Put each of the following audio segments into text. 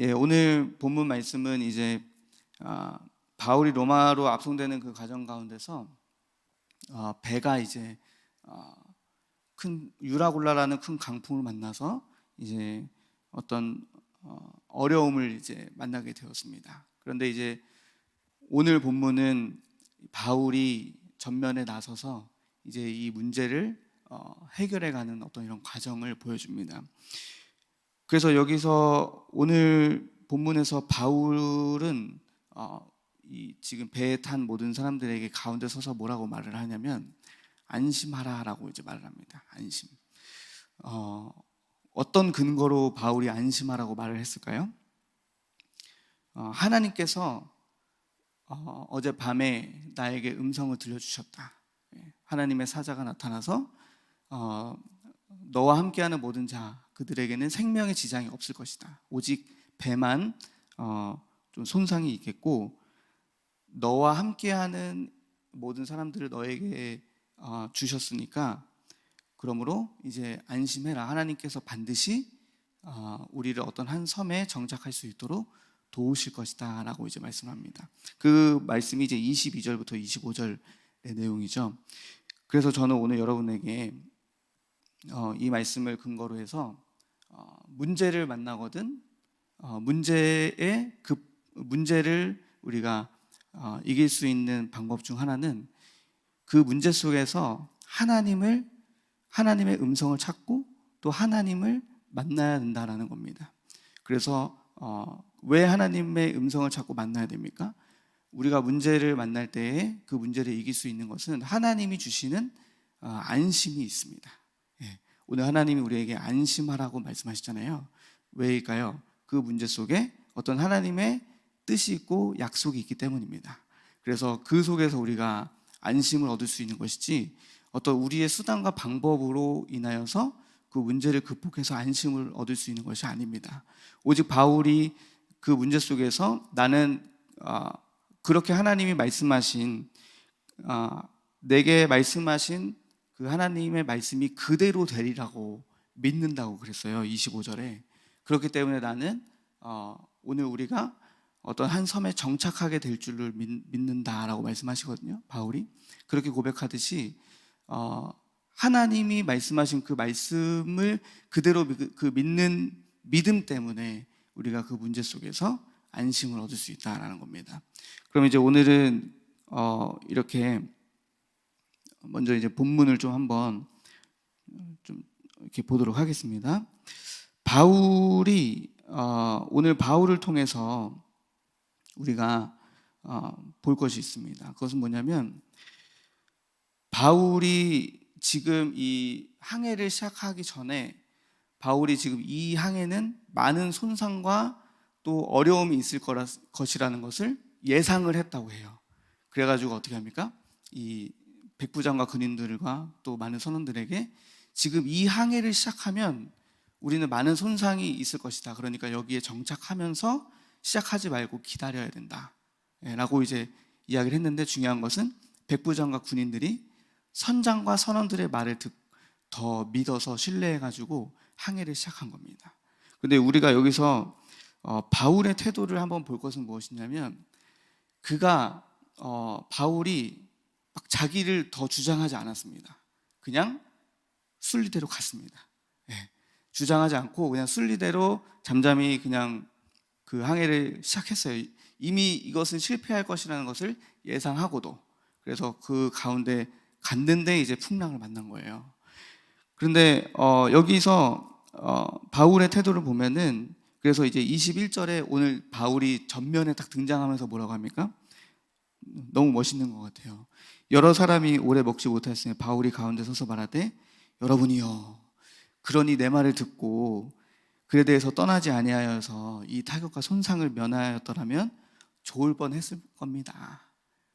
예, 오늘 본문 말씀은 이제 바울이 로마로 압송되는 그 과정 가운데서 배가 이제 큰 유라굴라라는 큰 강풍을 만나서 이제 어떤 어려움을 이제 만나게 되었습니다. 그런데 이제 오늘 본문은 바울이 전면에 나서서 이제 이 문제를 해결해가는 어떤 이런 과정을 보여줍니다. 그래서 여기서 오늘 본문에서 바울은 이 지금 배에 탄 모든 사람들에게 가운데 서서 뭐라고 말을 하냐면 안심하라라고 이제 말을 합니다. 안심. 어떤 근거로 바울이 안심하라고 말을 했을까요? 하나님께서 어젯밤에 나에게 음성을 들려주셨다. 하나님의 사자가 나타나서 너와 함께하는 모든 자 그들에게는 생명의 지장이 없을 것이다. 오직 배만 좀 손상이 있겠고 너와 함께하는 모든 사람들을 너에게 주셨으니까 그러므로 이제 안심해라. 하나님께서 반드시 우리를 어떤 한 섬에 정착할 수 있도록 도우실 것이다 라고 이제 말씀합니다. 그 말씀이 이제 22절부터 25절의 내용이죠. 그래서 저는 오늘 여러분에게 이 말씀을 근거로 해서 문제를 만나거든 문제를 우리가 이길 수 있는 방법 중 하나는 그 문제 속에서 하나님의 음성을 찾고 또 하나님을 만나야 된다라는 겁니다. 그래서 왜 하나님의 음성을 찾고 만나야 됩니까? 우리가 문제를 만날 때에 그 문제를 이길 수 있는 것은 하나님이 주시는 안심이 있습니다. 오늘 하나님이 우리에게 안심하라고 말씀하시잖아요. 왜일까요? 그 문제 속에 어떤 하나님의 뜻이 있고 약속이 있기 때문입니다. 그래서 그 속에서 우리가 안심을 얻을 수 있는 것이지 어떤 우리의 수단과 방법으로 인하여서 그 문제를 극복해서 안심을 얻을 수 있는 것이 아닙니다. 오직 바울이 그 문제 속에서 나는 그렇게 하나님이 말씀하신 내게 말씀하신 그 하나님의 말씀이 그대로 되리라고 믿는다고 그랬어요. 25절에. 그렇기 때문에 나는 오늘 우리가 어떤 한 섬에 정착하게 될 줄을 믿는다라고 말씀하시거든요. 바울이. 그렇게 고백하듯이 하나님이 말씀하신 그 말씀을 그대로 그 믿는 믿음 때문에 우리가 그 문제 속에서 안심을 얻을 수 있다라는 겁니다. 그럼 이제 오늘은 이렇게 먼저 이제 본문을 좀 한번 좀 이렇게 보도록 하겠습니다. 바울이 오늘 바울을 통해서 우리가 볼 것이 있습니다. 그것은 뭐냐면 바울이 지금 이 항해를 시작하기 전에 바울이 지금 이 항해는 많은 손상과 또 어려움이 있을 것이라는 것을 예상을 했다고 해요. 그래가지고 어떻게 합니까? 이 백부장과 군인들과 또 많은 선원들에게 지금 이 항해를 시작하면 우리는 많은 손상이 있을 것이다. 그러니까 여기에 정착하면서 시작하지 말고 기다려야 된다 라고 이제 이야기를 했는데 중요한 것은 백부장과 군인들이 선장과 선원들의 말을 더 믿어서 신뢰해가지고 항해를 시작한 겁니다. 근데 우리가 여기서 바울의 태도를 한번 볼 것은 무엇이냐면 바울이 막 자기를 더 주장하지 않았습니다. 그냥 순리대로 갔습니다. 주장하지 않고 그냥 순리대로 잠잠히 그냥 그 항해를 시작했어요. 이미 이것은 실패할 것이라는 것을 예상하고도. 그래서 그 가운데 갔는데 이제 풍랑을 만난 거예요. 그런데 여기서 바울의 태도를 보면은 그래서 이제 21절에 오늘 바울이 전면에 딱 등장하면서 뭐라고 합니까? 너무 멋있는 것 같아요. 여러 사람이 오래 먹지 못하였으니 바울이 가운데 서서 말하되 여러분이여 그러니 내 말을 듣고 그에 대해서 떠나지 아니하여서 이 타격과 손상을 면하였더라면 좋을 뻔했을 겁니다.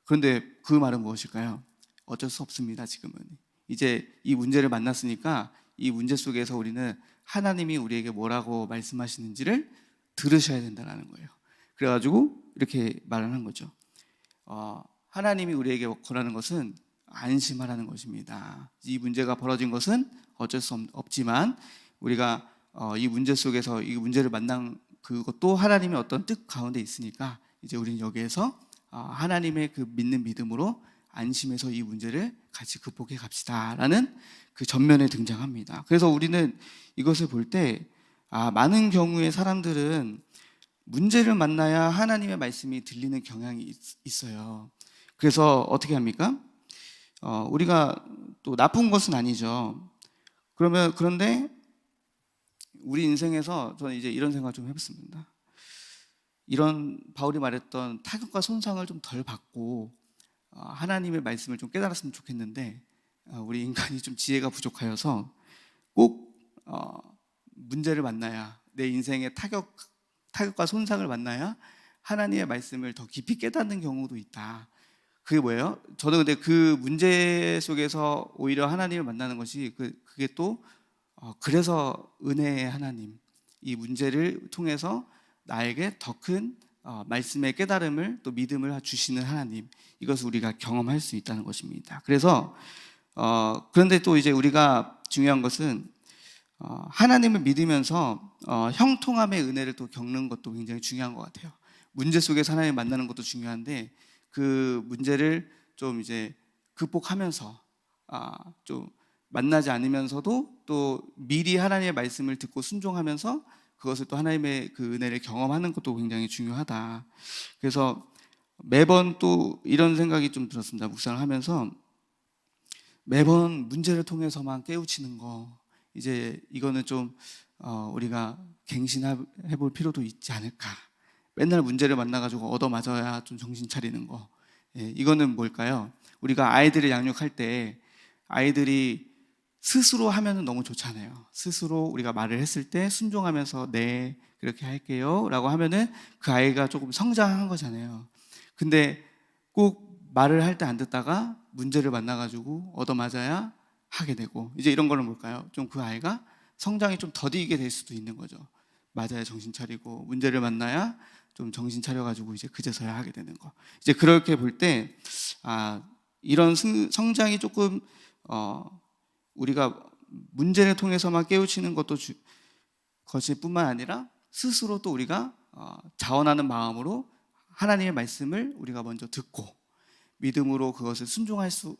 그런데 그 말은 무엇일까요? 어쩔 수 없습니다. 지금은 이제 이 문제를 만났으니까 이 문제 속에서 우리는 하나님이 우리에게 뭐라고 말씀하시는지를 들으셔야 된다는 거예요. 그래가지고 이렇게 말을 한 거죠. 하나님이 우리에게 권하는 것은 안심하라는 것입니다. 이 문제가 벌어진 것은 어쩔 수 없지만 우리가 이 문제 속에서 이 문제를 만난 그것도 하나님의 어떤 뜻 가운데 있으니까 이제 우리는 여기에서 하나님의 그 믿는 믿음으로 안심해서 이 문제를 같이 극복해 갑시다라는 그 전면에 등장합니다. 그래서 우리는 이것을 볼 때 많은 경우에 사람들은 문제를 만나야 하나님의 말씀이 들리는 경향이 있어요. 그래서 어떻게 합니까? 우리가 또 나쁜 것은 아니죠. 그런데 우리 인생에서 저는 이제 이런 생각을 좀 해봤습니다. 이런 바울이 말했던 타격과 손상을 좀 덜 받고 하나님의 말씀을 좀 깨달았으면 좋겠는데 우리 인간이 좀 지혜가 부족하여서 꼭 문제를 만나야 내 인생의 타격과 손상을 만나야 하나님의 말씀을 더 깊이 깨닫는 경우도 있다. 그게 뭐예요? 저는 근데 그 문제 속에서 오히려 하나님을 만나는 것이 그게 또 그래서 은혜의 하나님, 이 문제를 통해서 나에게 더 큰 말씀의 깨달음을 또 믿음을 주시는 하나님, 이것을 우리가 경험할 수 있다는 것입니다. 그래서 그런데 또 이제 우리가 중요한 것은 하나님을 믿으면서 형통함의 은혜를 또 겪는 것도 굉장히 중요한 것 같아요. 문제 속에서 하나님을 만나는 것도 중요한데 그 문제를 좀 이제 극복하면서 좀 만나지 않으면서도 또 미리 하나님의 말씀을 듣고 순종하면서 그것을 또 하나님의 그 은혜를 경험하는 것도 굉장히 중요하다. 그래서 매번 또 이런 생각이 좀 들었습니다. 묵상을 하면서 매번 문제를 통해서만 깨우치는 거, 이제 이거는 좀 우리가 갱신해 볼 필요도 있지 않을까. 맨날 문제를 만나가지고 얻어맞아야 좀 정신 차리는 거. 이거는 뭘까요? 우리가 아이들을 양육할 때 아이들이 스스로 하면은 너무 좋잖아요. 스스로 우리가 말을 했을 때 순종하면서 네, 그렇게 할게요 라고 하면은 그 아이가 조금 성장한 거잖아요. 근데 꼭 말을 할 때 안 듣다가 문제를 만나가지고 얻어맞아야 하게 되고, 이제 이런 거는 뭘까요? 좀 그 아이가 성장이 좀 더디게 될 수도 있는 거죠. 맞아야 정신 차리고 문제를 만나야 좀 정신 차려가지고 이제 그제서야 하게 되는 거. 이제 그렇게 볼 때 이런 성장이 조금 우리가 문제를 통해서만 깨우치는 것일 뿐만 아니라 스스로 또 우리가 자원하는 마음으로 하나님의 말씀을 우리가 먼저 듣고 믿음으로 그것을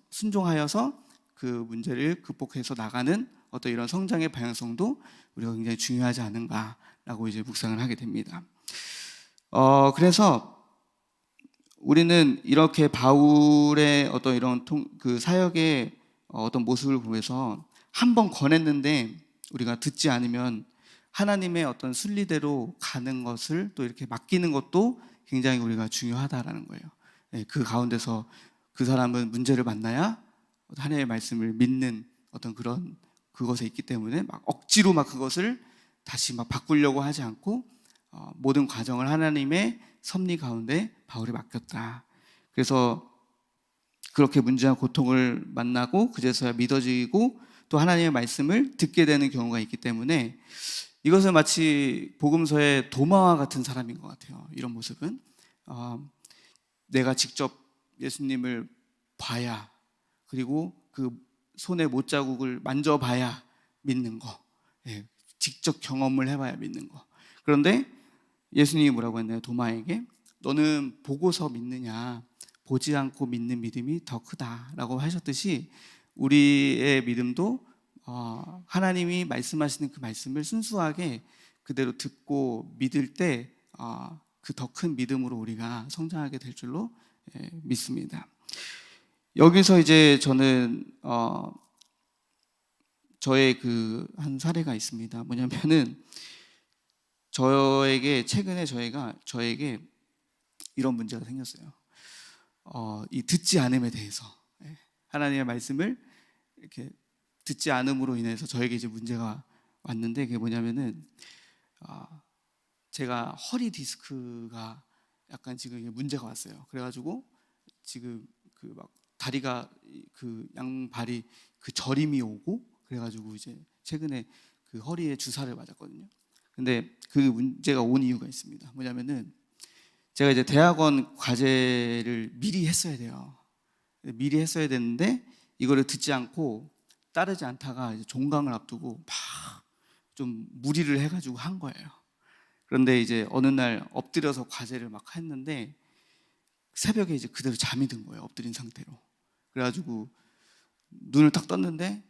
순종하여서 그 문제를 극복해서 나가는 어떤 이런 성장의 방향성도 우리가 굉장히 중요하지 않은가라고 이제 묵상을 하게 됩니다. 그래서 우리는 이렇게 바울의 어떤 이런 그 사역의 어떤 모습을 보면서 한 번 권했는데 우리가 듣지 않으면 하나님의 어떤 순리대로 가는 것을 또 이렇게 맡기는 것도 굉장히 우리가 중요하다라는 거예요. 그 가운데서 그 사람은 문제를 만나야 하나님의 말씀을 믿는 어떤 그런 그것에 있기 때문에 막 억지로 막 그것을 다시 막 바꾸려고 하지 않고 모든 과정을 하나님의 섭리 가운데 바울이 맡겼다. 그래서 그렇게 문제와 고통을 만나고 그제서야 믿어지고 또 하나님의 말씀을 듣게 되는 경우가 있기 때문에 이것은 마치 복음서의 도마와 같은 사람인 것 같아요. 이런 모습은 내가 직접 예수님을 봐야, 그리고 그 손의 못자국을 만져봐야 믿는 거, 직접 경험을 해봐야 믿는 거. 그런데 예수님이 뭐라고 했나요? 도마에게 너는 보고서 믿느냐, 보지 않고 믿는 믿음이 더 크다라고 하셨듯이 우리의 믿음도 하나님이 말씀하시는 그 말씀을 순수하게 그대로 듣고 믿을 때 그 더 큰 믿음으로 우리가 성장하게 될 줄로 믿습니다. 여기서 이제 저는 저의 그 한 사례가 있습니다. 뭐냐면은 최근에 저에게 이런 문제가 생겼어요. 이 듣지 않음에 대해서 하나님의 말씀을 이렇게 듣지 않음으로 인해서 저에게 이제 문제가 왔는데, 그게 뭐냐면은 제가 허리 디스크가 약간 지금 문제가 왔어요. 그래가지고 지금 그 막 다리가 그 양발이 그 저림이 오고 그래가지고 이제 최근에 그 허리에 주사를 맞았거든요. 근데 그 문제가 온 이유가 있습니다. 뭐냐면은 제가 이제 대학원 과제를 미리 했어야 돼요. 미리 했어야 되는데 이거를 듣지 않고 따르지 않다가 이제 종강을 앞두고 막 좀 무리를 해가지고 한 거예요. 그런데 이제 어느 날 엎드려서 과제를 막 했는데 새벽에 이제 그대로 잠이 든 거예요. 엎드린 상태로. 그래가지고 눈을 딱 떴는데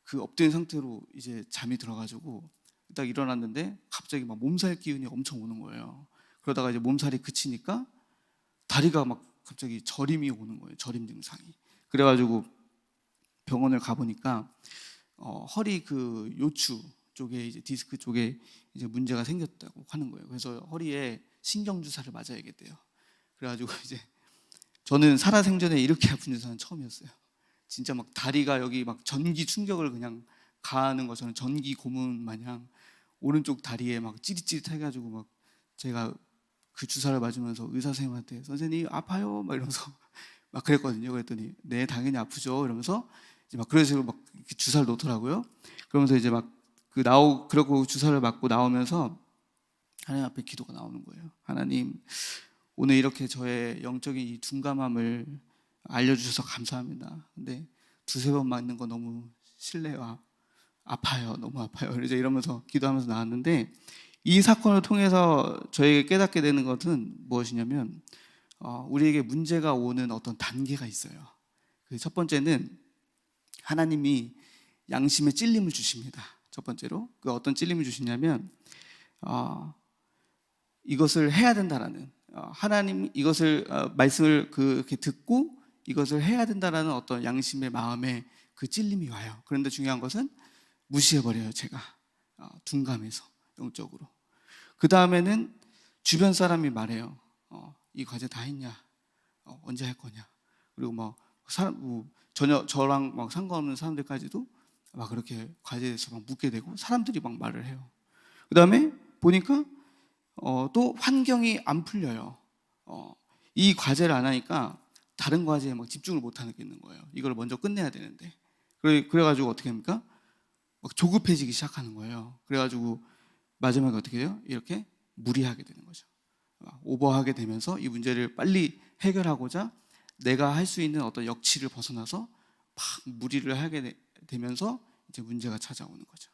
그 엎드린 상태로 이제 잠이 들어가지고 딱 일어났는데 갑자기 막 몸살 기운이 엄청 오는 거예요. 그러다가 이제 몸살이 그치니까 다리가 막 갑자기 저림이 오는 거예요. 저림 증상이. 그래가지고 병원을 가보니까 허리 그 요추 쪽에 이제 디스크 쪽에 이제 문제가 생겼다고 하는 거예요. 그래서 허리에 신경 주사를 맞아야겠대요. 그래가지고 이제 저는 살아생전에 이렇게 아픈 주사는 처음이었어요. 진짜 막 다리가 여기 막 전기 충격을 그냥 가하는 것처럼 전기 고문 마냥 오른쪽 다리에 막 찌릿찌릿해가지고 막 제가 그 주사를 맞으면서 의사 선생님한테 선생님 아파요 막 이러면서 막 그랬거든요. 그랬더니 네 당연히 아프죠 이러면서 이제 막 그런 식으로 막 주사를 놓더라고요. 그러면서 이제 막 그러고 주사를 맞고 나오면서 하나님 앞에 기도가 나오는 거예요. 하나님 오늘 이렇게 저의 영적인 이 둔감함을 알려주셔서 감사합니다. 근데 두세 번 맞는 거 너무 실례와 아파요. 너무 아파요. 그래서 이러면서 기도하면서 나왔는데 이 사건을 통해서 저에게 깨닫게 되는 것은 무엇이냐면 우리에게 문제가 오는 어떤 단계가 있어요. 그 첫 번째는 하나님이 양심의 찔림을 주십니다. 첫 번째로 그 어떤 찔림을 주시냐면 이것을 해야 된다라는 하나님 이것을 말씀을 그렇게 듣고 이것을 해야 된다라는 어떤 양심의 마음에 그 찔림이 와요. 그런데 중요한 것은 무시해버려요. 제가 둔감해서 영적으로. 그 다음에는 주변 사람이 말해요. 이 과제 다 했냐? 언제 할 거냐? 그리고 뭐 전혀 저랑 막 상관없는 사람들까지도 막 그렇게 과제에 대해서 막 묻게 되고 사람들이 막 말을 해요. 그 다음에 보니까 또 환경이 안 풀려요. 이 과제를 안 하니까 다른 과제에 막 집중을 못 하겠는 거예요. 이걸 먼저 끝내야 되는데. 그래가지고 어떻게 합니까? 막 조급해지기 시작하는 거예요. 그래가지고 마지막에 어떻게 돼요? 이렇게 무리하게 되는 거죠. 오버하게 되면서 이 문제를 빨리 해결하고자 내가 할 수 있는 어떤 역치를 벗어나서 막 무리를 하게 되면서 이제 문제가 찾아오는 거죠.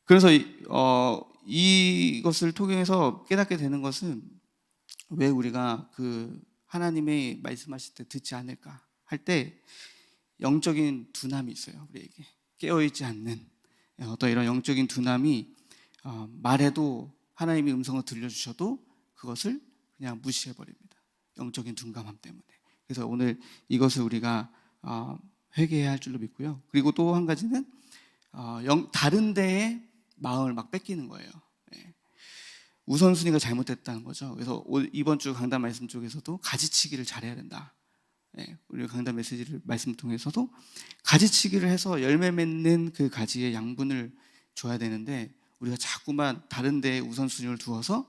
그래서 이것을 통해서 깨닫게 되는 것은 왜 우리가 그 하나님의 말씀하실 때 듣지 않을까 할 때 영적인 둔함이 있어요. 우리에게 깨어있지 않는 어떤 이런 영적인 둔함이 말해도 하나님의 음성을 들려주셔도 그것을 그냥 무시해버립니다. 영적인 둔감함 때문에. 그래서 오늘 이것을 우리가 회개해야 할 줄로 믿고요. 그리고 또 한 가지는 다른 데에 마음을 막 뺏기는 거예요. 우선순위가 잘못됐다는 거죠. 그래서 이번 주 강단 말씀 쪽에서도 가지치기를 잘해야 된다. 우리 강단 메시지를 말씀 통해서도 가지치기를 해서 열매 맺는 그 가지의 양분을 줘야 되는데 우리가 자꾸만 다른 데에 우선순위를 두어서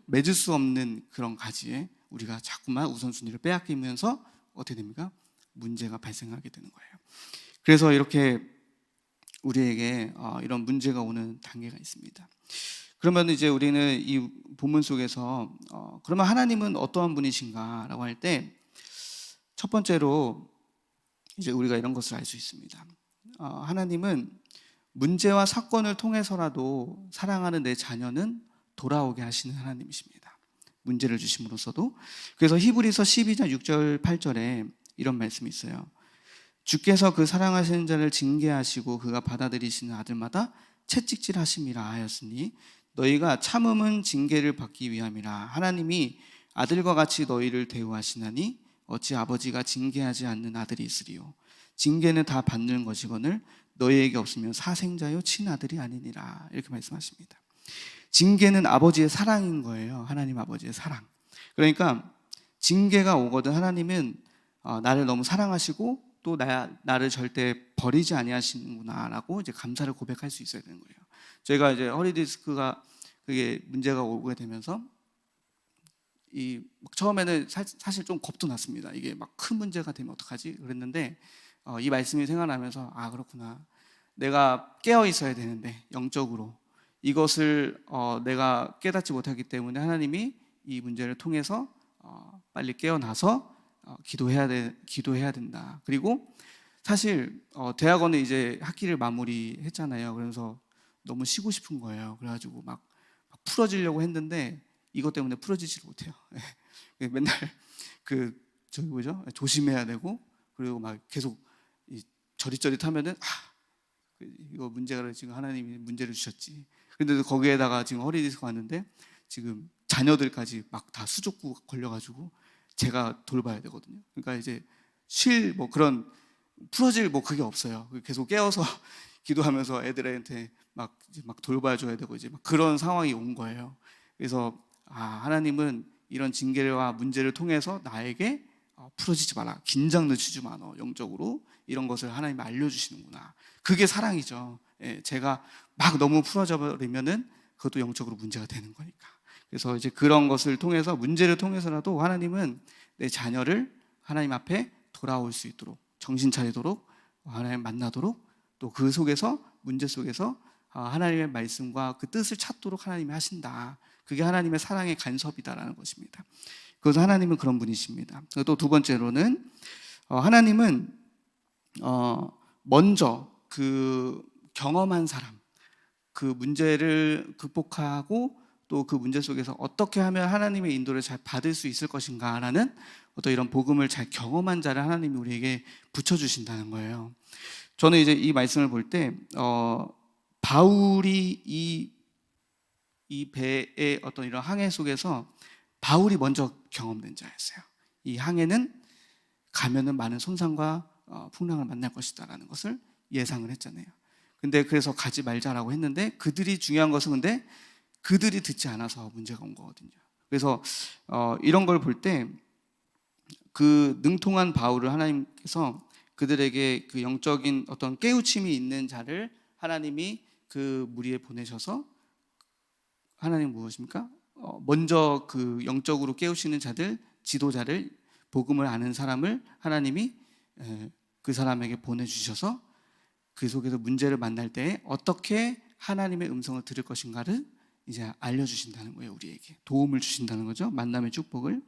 맺을 수 없는 그런 가지에 우리가 자꾸만 우선순위를 빼앗기면서 어떻게 됩니까? 문제가 발생하게 되는 거예요. 그래서 이렇게 우리에게 이런 문제가 오는 단계가 있습니다. 그러면 이제 우리는 이 본문 속에서 그러면 하나님은 어떠한 분이신가라고 할 때 첫 번째로 이제 우리가 이런 것을 알 수 있습니다. 하나님은 문제와 사건을 통해서라도 사랑하는 내 자녀는 돌아오게 하시는 하나님이십니다. 문제를 주심으로써도. 그래서 히브리서 12장 6절 8절에 이런 말씀이 있어요. 주께서 그 사랑하시는 자를 징계하시고 그가 받아들이시는 아들마다 채찍질하심이라 하였으니 너희가 참음은 징계를 받기 위함이라. 하나님이 아들과 같이 너희를 대우하시나니 어찌 아버지가 징계하지 않는 아들이 있으리요. 징계는 다 받는 것이거늘 너희에게 없으면 사생자요 친아들이 아니니라. 이렇게 말씀하십니다. 징계는 아버지의 사랑인 거예요. 하나님 아버지의 사랑. 그러니까 징계가 오거든 하나님은 나를 너무 사랑하시고 또 나를 절대 버리지 아니하시는구나라고 이제 감사를 고백할 수 있어야 되는 거예요. 저희가 이제 허리 디스크가 그게 문제가 오게 되면서 처음에는 사실 좀 겁도 났습니다. 이게 막 큰 문제가 되면 어떡하지? 그랬는데 이 말씀이 생각나면서 그렇구나. 내가 깨어 있어야 되는데 영적으로 이것을 내가 깨닫지 못하기 때문에 하나님이 이 문제를 통해서 빨리 깨어나서 기도해야 된다. 그리고 사실 대학원은 이제 학기를 마무리했잖아요. 그래서 너무 쉬고 싶은 거예요. 그래가지고 막 풀어지려고 했는데 이것 때문에 풀어지지를 못해요. 맨날 그 저기 뭐죠? 조심해야 되고, 그리고 막 계속 저릿저릿하면은 이거 문제가 지금 하나님이 문제를 주셨지. 그런데도 거기에다가 지금 허리 디스크 왔는데 지금 자녀들까지 막 다 수족구 걸려가지고 제가 돌봐야 되거든요. 그러니까 이제 뭐 그런 풀어질 뭐 그게 없어요. 계속 깨어서 기도하면서 애들한테 막 돌봐줘야 되고 이제 막 그런 상황이 온 거예요. 그래서 하나님은 이런 징계와 문제를 통해서 나에게 풀어지지 마라, 긴장 늦추지 마라, 영적으로 이런 것을 하나님이 알려주시는구나. 그게 사랑이죠. 제가 막 너무 풀어져 버리면은 그것도 영적으로 문제가 되는 거니까. 그래서 이제 그런 것을 통해서, 문제를 통해서라도 하나님은 내 자녀를 하나님 앞에 돌아올 수 있도록, 정신 차리도록, 하나님 만나도록, 또 그 속에서, 문제 속에서 하나님의 말씀과 그 뜻을 찾도록 하나님이 하신다. 그게 하나님의 사랑의 간섭이다라는 것입니다. 그래서 하나님은 그런 분이십니다. 또 두 번째로는 하나님은 먼저 그 경험한 사람, 그 문제를 극복하고 또 그 문제 속에서 어떻게 하면 하나님의 인도를 잘 받을 수 있을 것인가라는 어떤 이런 복음을 잘 경험한 자를 하나님이 우리에게 붙여주신다는 거예요. 저는 이제 이 말씀을 볼 때 바울이 이 배의 어떤 이런 항해 속에서 바울이 먼저 경험된 자였어요. 이 항해는 가면은 많은 손상과 풍랑을 만날 것이다라는 것을 예상을 했잖아요. 근데 그래서 가지 말자라고 했는데, 그들이 중요한 것은 근데 그들이 듣지 않아서 문제가 온 거거든요. 그래서 이런 걸 볼 때 그 능통한 바울을 하나님께서 그들에게 그 영적인 어떤 깨우침이 있는 자를 하나님이 그 무리에 보내셔서, 하나님 무엇입니까? 먼저 그 영적으로 깨우치는 자들, 지도자를, 복음을 아는 사람을 하나님이 그 사람에게 보내주셔서 그 속에서 문제를 만날 때 어떻게 하나님의 음성을 들을 것인가를 이제 알려주신다는 거예요. 우리에게 도움을 주신다는 거죠. 만남의 축복을.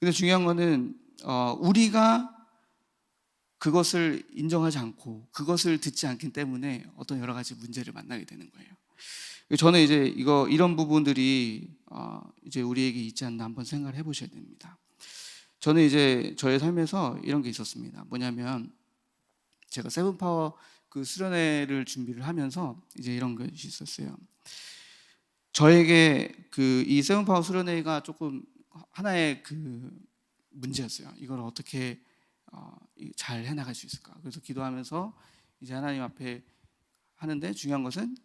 근데 중요한 거는 우리가 그것을 인정하지 않고 그것을 듣지 않기 때문에 어떤 여러 가지 문제를 만나게 되는 거예요. 저는 이제 이런 부분들이 이제 우리에게 있지 않나 한번 생각을 해보셔야 됩니다. 저는 이제 저의 삶에서 이런 게 있었습니다. 뭐냐면 제가 세븐파워 그 수련회를 준비를 하면서 이제 이런 것이 있었어요. 저에게 이 세븐파워 수련회가 조금 하나의 그 문제였어요. 이걸 어떻게 잘 해나갈 수 있을까? 그래서 기도하면서 이제 하나님 앞에 하는데, 중요한 것은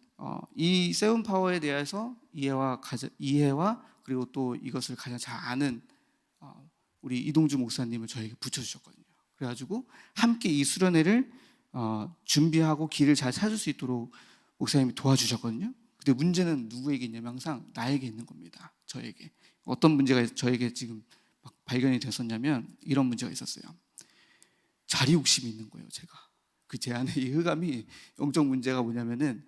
이 세븐파워에 대해서 이해와 그리고 또 이것을 가장 잘 아는 우리 이동주 목사님을 저에게 붙여주셨거든요. 그래가지고 함께 이 수련회를 준비하고 길을 잘 찾을 수 있도록 목사님이 도와주셨거든요. 근데 문제는 누구에게 있냐면 항상 나에게 있는 겁니다. 저에게. 어떤 문제가 저에게 지금 막 발견이 됐었냐면 이런 문제가 있었어요. 자리 욕심이 있는 거예요. 제가 제 안에 이 흑암이, 영적 문제가 뭐냐면은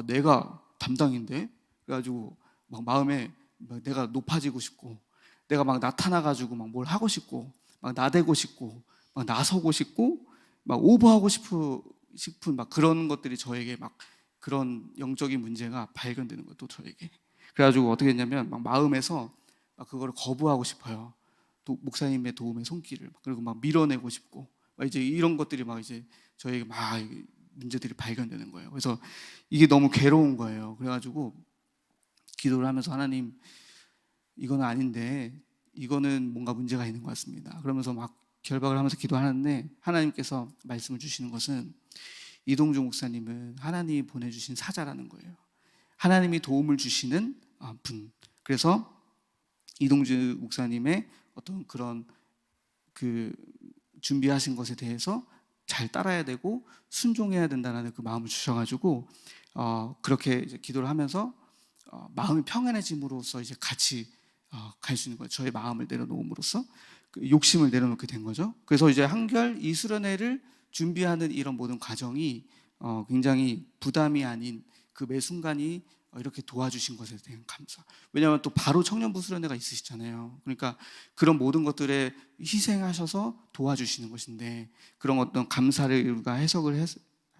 내가 담당인데, 그래가지고 막 마음에 막 내가 높아지고 싶고, 내가 막 나타나가지고 막 뭘 하고 싶고, 막 나대고 싶고, 막 나서고 싶고, 막 오버하고 싶은 막 그런 것들이 저에게 막 그런 영적인 문제가 발견되는 거예요. 또 저에게. 그래가지고 어떻게 했냐면 막 마음에서 막 그거를 거부하고 싶어요. 또 목사님의 도움의 손길을, 그리고 막 밀어내고 싶고, 막 이제 이런 것들이 막 이제 저에게 막 문제들이 발견되는 거예요. 그래서 이게 너무 괴로운 거예요. 그래가지고 기도를 하면서 하나님, 이건 아닌데 이거는 뭔가 문제가 있는 것 같습니다. 그러면서 막 결박을 하면서 기도하는데 하나님께서 말씀을 주시는 것은 이동주 목사님은 하나님이 보내주신 사자라는 거예요. 하나님이 도움을 주시는 분. 그래서 이동주 목사님의 어떤 그런 그 준비하신 것에 대해서 잘 따라야 되고 순종해야 된다는 그 마음을 주셔가지고 그렇게 이제 기도를 하면서 마음이 평안해짐으로써 이제 같이 갈 수 있는 거예요. 저의 마음을 내려놓음으로써 그 욕심을 내려놓게 된 거죠. 그래서 이제 한결 이 수련회를 준비하는 이런 모든 과정이 굉장히 부담이 아닌 그 매 순간이 이렇게 도와주신 것에 대한 감사. 왜냐하면 또 바로 청년부 수련회가 있으시잖아요. 그러니까 그런 모든 것들에 희생하셔서 도와주시는 것인데, 그런 어떤 감사를 우리가 해석을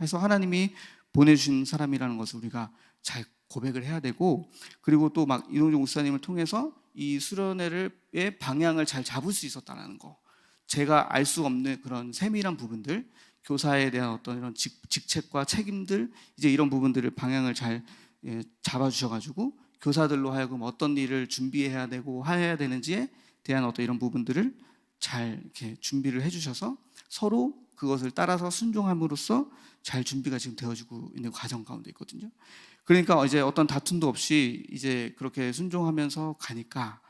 해서 하나님이 보내주신 사람이라는 것을 우리가 잘 고백을 해야 되고, 그리고 또 막 이동종 목사님을 통해서 이 수련회의 방향을 잘 잡을 수 있었다는 거, 제가 알 수 없는 그런 세밀한 부분들, 교사에 대한 어떤 이런 직책과 책임들, 이제 이런 부분들을 방향을 잘 잡아주셔가지고 교사들로 하여금 어떤 일을 준비해야 되고 해야 되는지에 대한 어떤 이런 부분들을 잘 이렇게 준비를 해주셔서 서로 그것을 따라서 순종함으로써 잘 준비가 지금 되어지고 있는 과정 가운데 있거든요. 그러니까 이제 어떤 다툼도 없이 이제 그렇게 순종하면서 가니까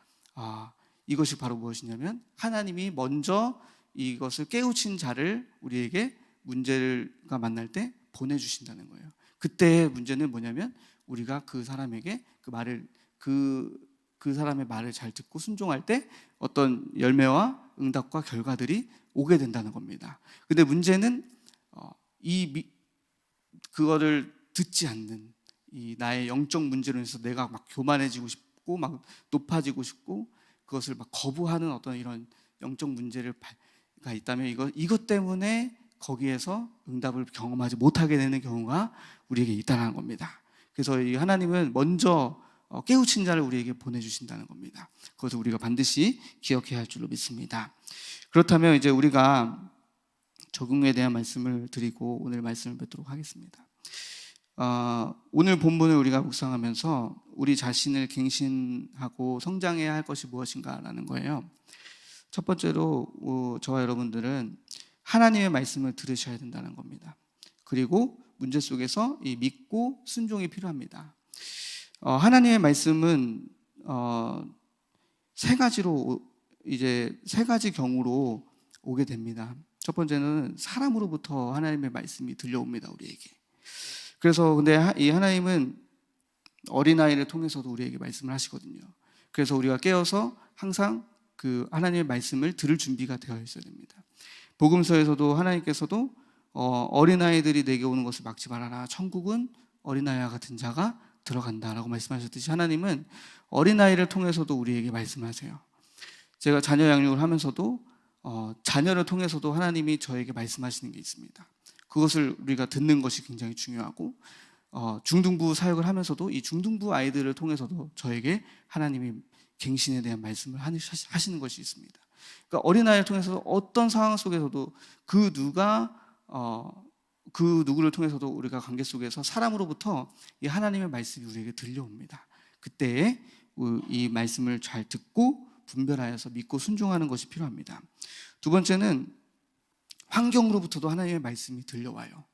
이것이 바로 무엇이냐면 하나님이 먼저 이것을 깨우친 자를 우리에게 문제가 만날 때 보내주신다는 거예요. 그때의 문제는 뭐냐면 우리가 그 사람에게 그 사람의 말을 잘 듣고 순종할 때 어떤 열매와 응답과 결과들이 오게 된다는 겁니다. 근데 문제는 그거를 듣지 않는 이 나의 영적 문제로 인해서 내가 막 교만해지고 싶고 막 높아지고 싶고 그것을 막 거부하는 어떤 이런 영적 문제가 있다면 이것 때문에 거기에서 응답을 경험하지 못하게 되는 경우가 우리에게 있다는 겁니다. 그래서 이 하나님은 먼저 깨우친 자를 우리에게 보내주신다는 겁니다. 그것을 우리가 반드시 기억해야 할 줄로 믿습니다. 그렇다면 이제 우리가 적용에 대한 말씀을 드리고 오늘 말씀을 뵙도록 하겠습니다. 오늘 본문을 우리가 묵상하면서 우리 자신을 갱신하고 성장해야 할 것이 무엇인가라는 거예요. 첫 번째로 저와 여러분들은 하나님의 말씀을 들으셔야 된다는 겁니다. 그리고 문제 속에서 이 믿고 순종이 필요합니다. 하나님의 말씀은 세 가지 경우로 오게 됩니다. 첫 번째는 사람으로부터 하나님의 말씀이 들려옵니다, 우리에게. 그래서 근데 이 하나님은 어린아이를 통해서도 우리에게 말씀을 하시거든요. 그래서 우리가 깨어서 항상 그 하나님의 말씀을 들을 준비가 되어 있어야 됩니다. 복음서에서도 하나님께서도 어린아이들이 내게 오는 것을 막지 말아라. 천국은 어린아이와 같은 자가 들어간다라고 말씀하셨듯이 하나님은 어린아이를 통해서도 우리에게 말씀하세요. 제가 자녀 양육을 하면서도 자녀를 통해서도 하나님이 저에게 말씀하시는 게 있습니다. 그것을 우리가 듣는 것이 굉장히 중요하고 중등부 사역을 하면서도 이 중등부 아이들을 통해서도 저에게 하나님이 갱신에 대한 말씀을 하시는 것이 있습니다. 그러니까 어린아이를 통해서 어떤 상황 속에서도 그 누구를 통해서도 우리가 관계 속에서 사람으로부터 이 하나님의 말씀이 우리에게 들려옵니다. 그때 이 말씀을 잘 듣고 분별하여서 믿고 순종하는 것이 필요합니다. 두 번째는 환경으로부터도 하나님의 말씀이 들려와요.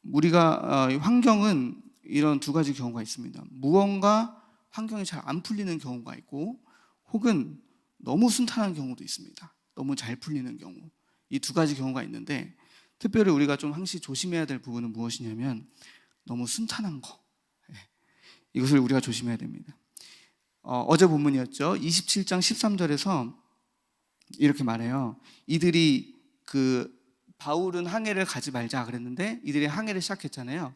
우리가 환경은 이런 두 가지 경우가 있습니다. 무언가 환경이 잘 안 풀리는 경우가 있고 혹은 너무 순탄한 경우도 있습니다. 너무 잘 풀리는 경우. 이 두 가지 경우가 있는데 특별히 우리가 좀 항시 조심해야 될 부분은 무엇이냐면 너무 순탄한 거. 이것을 우리가 조심해야 됩니다. 어제 본문이었죠. 27장 13절에서 이렇게 말해요. 이들이 바울은 항해를 가지 말자 그랬는데 이들이 항해를 시작했잖아요.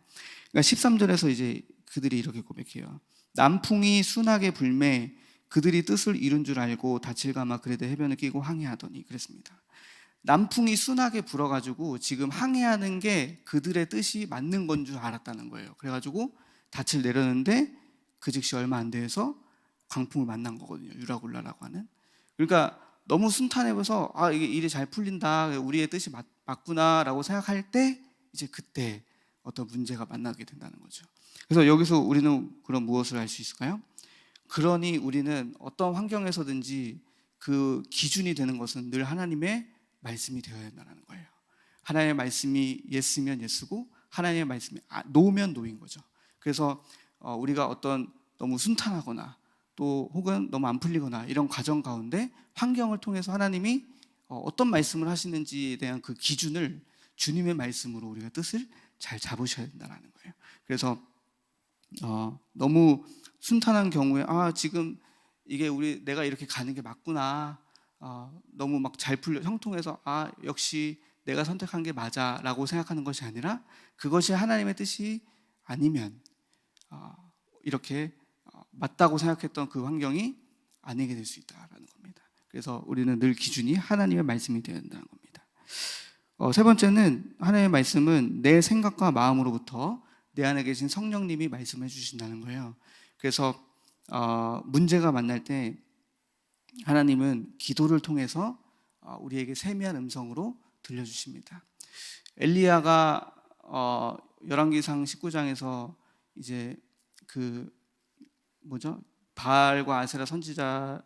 그러니까 13절에서 이제 그들이 이렇게 고백해요. 남풍이 순하게 불매 그들이 뜻을 이룬 줄 알고 다칠까마 그레데 해변을 끼고 항해하더니 그랬습니다. 남풍이 순하게 불어가지고 지금 항해하는 게 그들의 뜻이 맞는 건 줄 알았다는 거예요. 그래가지고 닻을 내렸는데 그 즉시 얼마 안 돼서 광풍을 만난 거거든요. 유라굴라라고 하는. 그러니까 너무 순탄해서 이게 일이 잘 풀린다, 우리의 뜻이 맞구나라고 생각할 때 이제 그때 어떤 문제가 만나게 된다는 거죠. 그래서 여기서 우리는 그럼 무엇을 알 수 있을까요? 그러니 우리는 어떤 환경에서든지 그 기준이 되는 것은 늘 하나님의 말씀이 되어야 된다는 거예요. 하나님의 말씀이 예스면 예스고 하나님의 말씀이 노면 노인 거죠. 그래서 우리가 어떤 너무 순탄하거나 또 혹은 너무 안 풀리거나 이런 과정 가운데 환경을 통해서 하나님이 어떤 말씀을 하시는지에 대한 그 기준을 주님의 말씀으로 우리가 뜻을 잘 잡으셔야 된다는 거예요. 그래서 너무 순탄한 경우에 지금 이게 내가 이렇게 가는 게 맞구나, 너무 막 잘 풀려 형통해서 역시 내가 선택한 게 맞아라고 생각하는 것이 아니라 그것이 하나님의 뜻이 아니면 이렇게 맞다고 생각했던 그 환경이 아니게 될 수 있다라는 겁니다. 그래서 우리는 늘 기준이 하나님의 말씀이 되어야 된다는 겁니다. 세 번째는 하나님의 말씀은 내 생각과 마음으로부터 내 안에 계신 성령님이 말씀해 주신다는 거예요. 그래서 문제가 만날 때 하나님은 기도를 통해서 우리에게 세미한 음성으로 들려주십니다. 엘리야가 열왕기상 19장에서 이제 그 바알과 아세라 선지자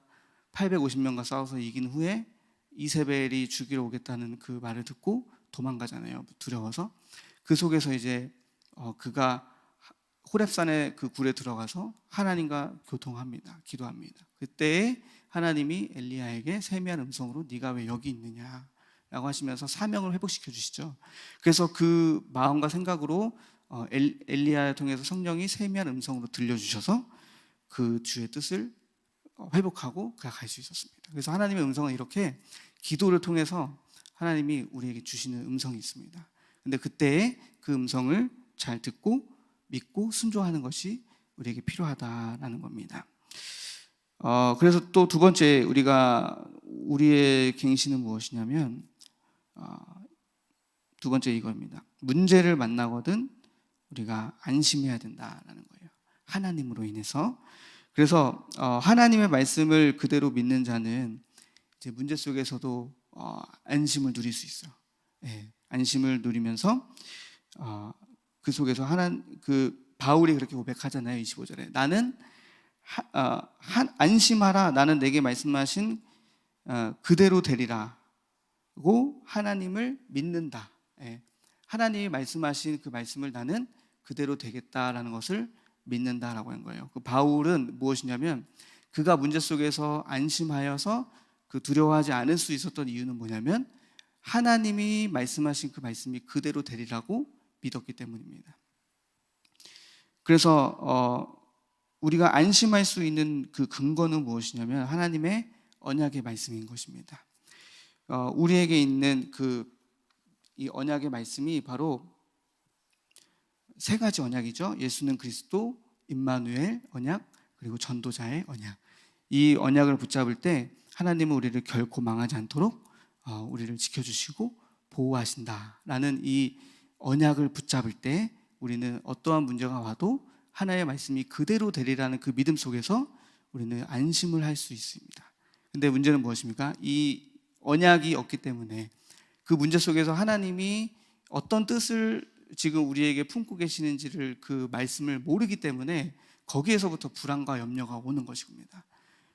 850명과 싸워서 이긴 후에 이세벨이 죽이러 오겠다는 그 말을 듣고 도망가잖아요. 두려워서. 그 속에서 이제 그가 호렙산의 그 굴에 들어가서 하나님과 교통합니다. 기도합니다. 그때 하나님이 엘리야에게 세미한 음성으로 네가 왜 여기 있느냐 라고 하시면서 사명을 회복시켜 주시죠. 그래서 그 마음과 생각으로 엘리야를 통해서 성령이 세미한 음성으로 들려주셔서 그 주의 뜻을 회복하고 그가 갈 수 있었습니다. 그래서 하나님의 음성은 이렇게 기도를 통해서 하나님이 우리에게 주시는 음성이 있습니다. 근데 그때에 그 음성을 잘 듣고 믿고 순종하는 것이 우리에게 필요하다라는 겁니다. 그래서 또 두 번째 우리의 갱신은 무엇이냐면 두 번째 이겁니다. 문제를 만나거든 우리가 안심해야 된다라는 거예요. 하나님으로 인해서. 그래서 하나님의 말씀을 그대로 믿는 자는 이제 문제 속에서도 안심을 누릴 수 있어요. 네, 안심을 누리면서 그 속에서 바울이 그렇게 고백하잖아요. 25절에 나는 안심하라. 나는 내게 말씀하신 그대로 되리라고 하나님을 믿는다. 예, 하나님이 말씀하신 그 말씀을 나는 그대로 되겠다라는 것을 믿는다라고 한 거예요. 그 바울은 무엇이냐면 그가 문제 속에서 안심하여서 그 두려워하지 않을 수 있었던 이유는 뭐냐면 하나님이 말씀하신 그 말씀이 그대로 되리라고 믿었기 때문입니다. 그래서 우리가 안심할 수 있는 그 근거는 무엇이냐면 하나님의 언약의 말씀인 것입니다. 우리에게 있는 이 언약의 말씀이 바로 세 가지 언약이죠. 예수는 그리스도, 임마누엘 언약, 그리고 전도자의 언약. 이 언약을 붙잡을 때 하나님은 우리를 결코 망하지 않도록 우리를 지켜주시고 보호하신다라는 이 언약을 붙잡을 때 우리는 어떠한 문제가 와도 하나님의 말씀이 그대로 되리라는 그 믿음 속에서 우리는 안심을 할 수 있습니다. 근데 문제는 무엇입니까? 이 언약이 없기 때문에 그 문제 속에서 하나님이 어떤 뜻을 지금 우리에게 품고 계시는지를 그 말씀을 모르기 때문에 거기에서부터 불안과 염려가 오는 것입니다.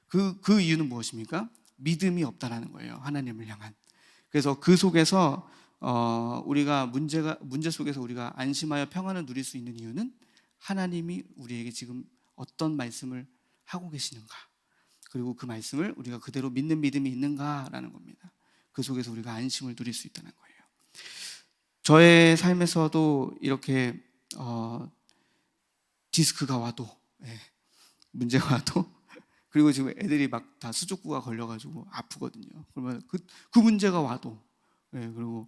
그 이유는 무엇입니까? 믿음이 없다라는 거예요. 하나님을 향한. 그래서 그 속에서 우리가 문제 속에서 우리가 안심하여 평안을 누릴 수 있는 이유는 하나님이 우리에게 지금 어떤 말씀을 하고 계시는가, 그리고 그 말씀을 우리가 그대로 믿는 믿음이 있는가라는 겁니다. 그 속에서 우리가 안심을 누릴 수 있다는 거예요. 저의 삶에서도 이렇게 디스크가 와도 문제가 와도 그리고 지금 애들이 막 다 수족구가 걸려가지고 아프거든요. 그러면 그 문제가 와도 그리고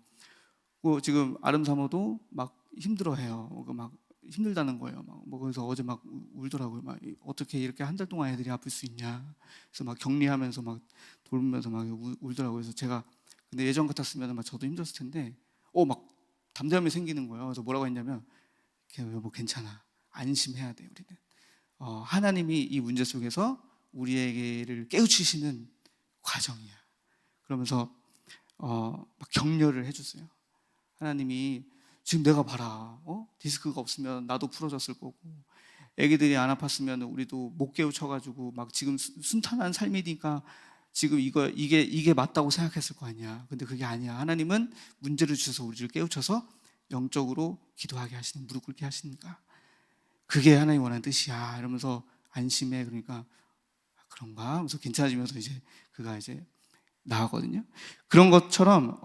지금 아름사모도 막 힘들어해요. 막 힘들다는 거예요. 그래서 어제 막 울더라고요. 막 어떻게 이렇게 한 달 동안 애들이 아플 수 있냐. 그래서 막 격리하면서 막 돌면서 막 울더라고요. 그래서 제가 근데 예전 같았으면 막 저도 힘들었을 텐데 막 담대함이 생기는 거예요. 그래서 뭐라고 했냐면 여보 괜찮아. 안심해야 돼 우리는. 하나님이 이 문제 속에서 우리에게를 깨우치시는 과정이야. 그러면서 막 격려를 해줬어요. 하나님이 지금 내가 봐라. 디스크가 없으면 나도 풀어졌을 거고 애기들이 안 아팠으면 우리도 못 깨우쳐가지고 막 지금 순탄한 삶이니까 지금 이게 맞다고 생각했을 거 아니야. 근데 그게 아니야. 하나님은 문제를 주셔서 우리를 깨우쳐서 영적으로 기도하게 하시는, 무릎 꿇게 하시니까 그게 하나님 원하는 뜻이야. 이러면서 안심해. 그러니까 그런가 하면서 괜찮아지면서 이제 그가 이제 나가거든요. 그런 것처럼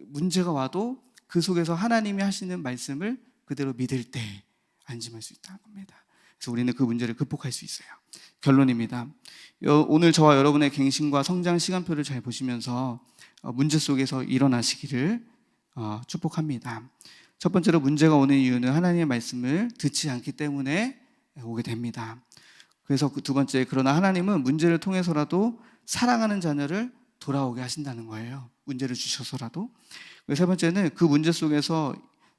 문제가 와도 그 속에서 하나님이 하시는 말씀을 그대로 믿을 때 안심할 수 있다는 겁니다. 그래서 우리는 그 문제를 극복할 수 있어요. 결론입니다. 오늘 저와 여러분의 갱신과 성장 시간표를 잘 보시면서 문제 속에서 일어나시기를 축복합니다. 첫 번째로 문제가 오는 이유는 하나님의 말씀을 듣지 않기 때문에 오게 됩니다. 그래서 두 번째, 그러나 하나님은 문제를 통해서라도 사랑하는 자녀를 돌아오게 하신다는 거예요. 문제를 주셔서라도. 세 번째는 그 문제 속에서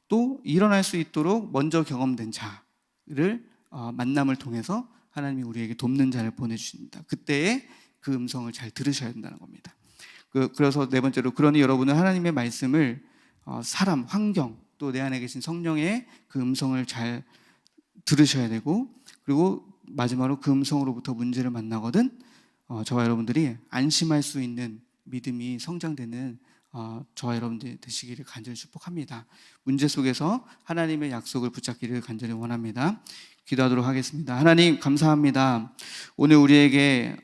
또 일어날 수 있도록 먼저 경험된 자를 만남을 통해서 하나님이 우리에게 돕는 자를 보내주십니다. 그때에 그 음성을 잘 들으셔야 된다는 겁니다. 그래서 네 번째로, 그러니 여러분은 하나님의 말씀을 사람, 환경, 또 내 안에 계신 성령의 그 음성을 잘 들으셔야 되고, 그리고 마지막으로 그 음성으로부터 문제를 만나거든 저와 여러분들이 안심할 수 있는 믿음이 성장되는 저와 여러분들이 되시기를 간절히 축복합니다. 문제 속에서 하나님의 약속을 붙잡기를 간절히 원합니다. 기도하도록 하겠습니다. 하나님 감사합니다. 오늘 우리에게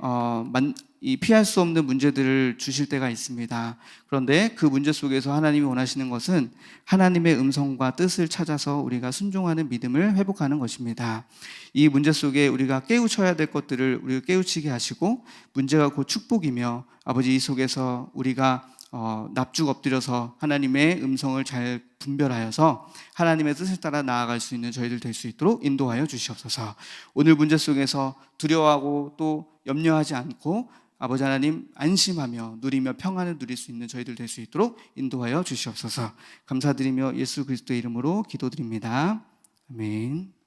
이 피할 수 없는 문제들을 주실 때가 있습니다. 그런데 그 문제 속에서 하나님이 원하시는 것은 하나님의 음성과 뜻을 찾아서 우리가 순종하는 믿음을 회복하는 것입니다. 이 문제 속에 우리가 깨우쳐야 될 것들을 우리가 깨우치게 하시고, 문제가 곧 축복이며 아버지 이 속에서 우리가 납죽 엎드려서 하나님의 음성을 잘 분별하여서 하나님의 뜻을 따라 나아갈 수 있는 저희들 될 수 있도록 인도하여 주시옵소서. 오늘 문제 속에서 두려워하고 또 염려하지 않고 아버지 하나님 안심하며 누리며 평안을 누릴 수 있는 저희들 될 수 있도록 인도하여 주시옵소서. 감사드리며 예수 그리스도의 이름으로 기도드립니다. 아멘.